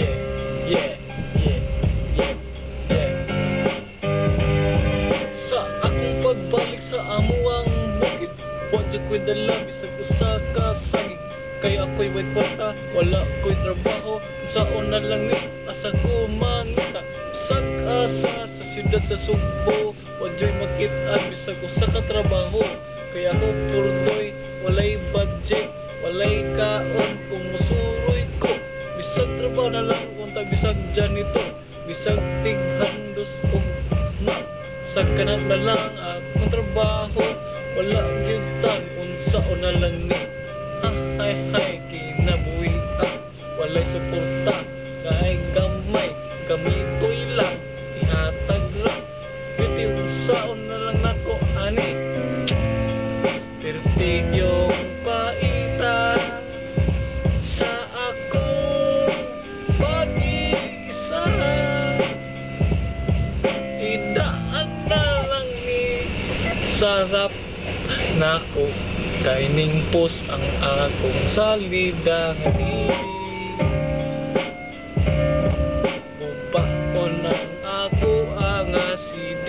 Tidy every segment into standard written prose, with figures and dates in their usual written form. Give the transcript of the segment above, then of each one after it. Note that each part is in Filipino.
yeah, yeah, yeah, yeah, yeah. Sa akong pagbalik sa amuang bukid, wadya ko'y dala, bisag usa ka sagig. Kaya ako'y may kwarta, wala ko'y trabaho. Saan na lang ni, asa ko mangita. Bisag asa sa siyudad sa Sugbo, wadya'y makitaan, bisag usa ka trabaho. Kaya ako purdoy, walay budget, walay kaon, kung musuroy ko. Bisag trabaho na lang, kung bisag janito, bisag tighandos kung sa kanan na lang akong trabaho, wala gyutan unsaon na lang ni. Hay kinabuhi walay suporta, kay gamay gamitoy lang ihatag lang. Pwede unsaon na lang nako ani, pertig yung paita sa akong pag-iisa. Idaan na lang ni sarap nako, kaining post ang akong salida nga dili. Upa ko ng ako ang CD.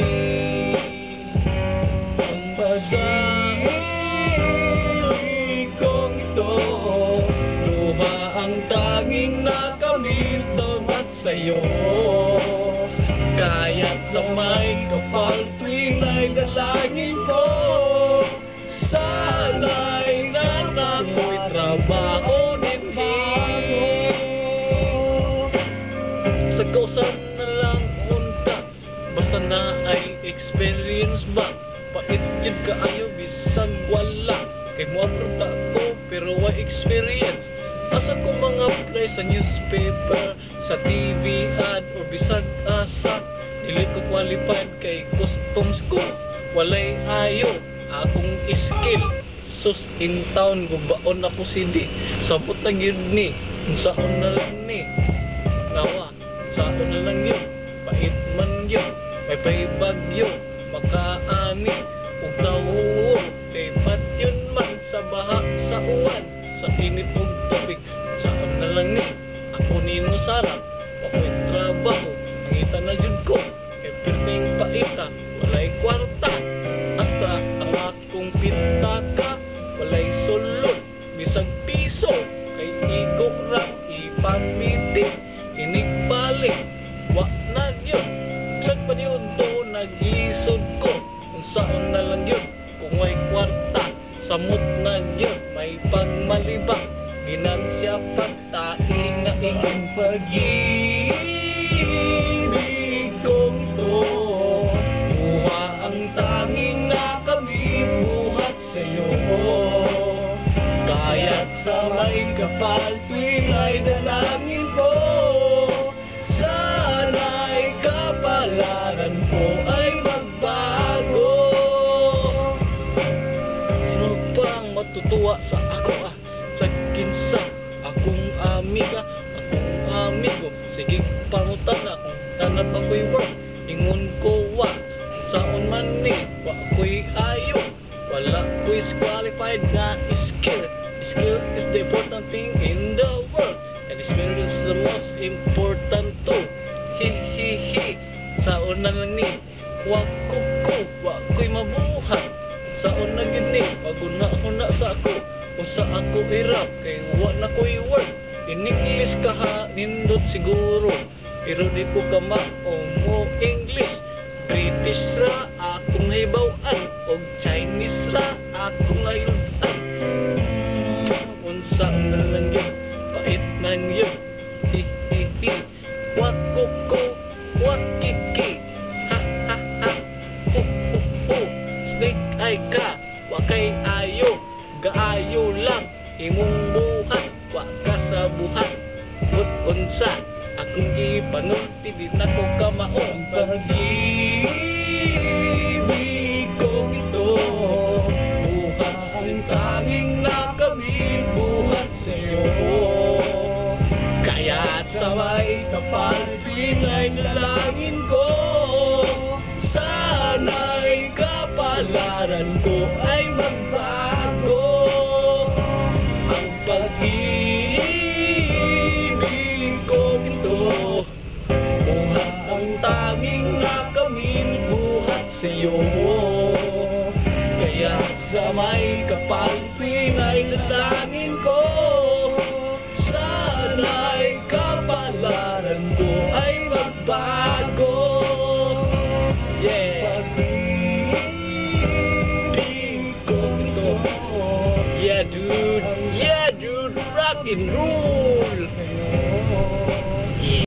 Ang basahin kong ito, luha ang tanging nakamito at sa'yo. Kaya sa may kapal tuwing ay dalangin ko, sana'y nanako'y trabaho din bago. Sa kausan na lang unta, basta na ay experience ba. Pait yun kaayo bisag wala, kay mo apronta ko pero wa experience. Asa ko mga apply sa newspaper, sa TV ad o bisag asa, dili ko qualified kay customs ko, walay ayo akong skill. Sus in town gubaon ako CD, sabot na yun ni, saan na lang ni nawa, saan na lang yun, pait man yun, may paibagyo makaani ug tawo, kay pat yun man sa baha sa uwan, sa init ug tubig. Saan na lang ni ako nino sarap, ako'y trabaho, mangita na jud ko, kay pirming paita, walay kwarta, hasta ang akong pitaka, walay sulod, bisag piso, kay igo ra ipamitik, inigbalik, wa na yun. Saan pa yun to nag-isod ko, kung saan na lang yun, kung may kwarta, samot na yun, may pagmalibang, ginansya pagtaing na iyong pag-ibig kong ito, buha ang tanging nakamibuhat sa'yo. Kaya't sa may kapal tuwing ay dalangin ko, sana'y kapalaran ko ay magbago. Sino pang matutuwa sa ako sa kinsa akong amiga, akong amigo. Sige pangutan na kung hanap ako'y work, ingon ko wa saon man ni, wa ako'y ayo, wala ko'y qualified na skill. Skill is the important thing in the world, and experience is the most important too. Hi saon na lang ni, wa ko'y mabuhat, saon na gid ni, maguna sa ako, kung sa ako hirap, kay wa na ko'y work. In English ka ha, nindot siguro, pero di ko ka mo English. British ra akong nahibaw-an, og Chinese ra akong nahilutan. Unsa na lang yun, pait man yun, hi wat kuko, wat kiki, ha snake ay ka, wakay ayo, gaayo lang imong buhat, wa ka sa buhat. But unsa akong ipanulti, di na ko kamaong pag-ibig kong ito, buhat ang tanging nakamibuhat sa'yo. Kaya sa may kapal tuwing ay nalangin ko, sana'y kapalaran ko ay magbago. Ang pag-ibig kong ito, sa may kapal, pinay-dalangin ko. Sana'y kapalaran ko ay magbago. Yeah. Yeah dude, rock and roll.